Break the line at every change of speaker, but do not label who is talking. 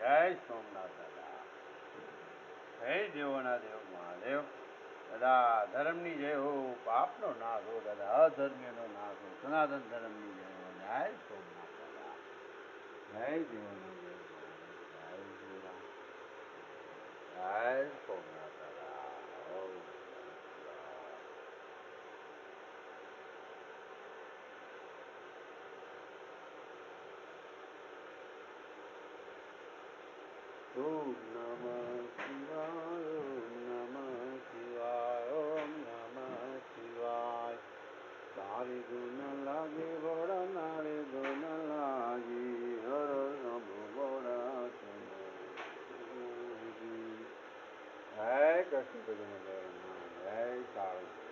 જય સોમનાથ દાદા. હે દેવોના દેવ મહાદેવ. દાદા ધર્મની જય હો, પાપનો નાશ હો દાદા, અધર્મીનો નાશ હો, સનાતન ધર્મની જય હો. જય સોમનાથ દાદા. જય દેવોના દેવ મહાદેવ. જય શ્રી રામ. જય સોમનાથ દાદા. ઓમ નમઃ શિવાય, ઓમ નમઃ શિવાય, ઓમ નમઃ શિવાય. તારી ગુણ લાગે ભોળા નારે ગુણ લાગી, હર નમો ભોળા જય કૃષ્ણ ભજન, જય સારું.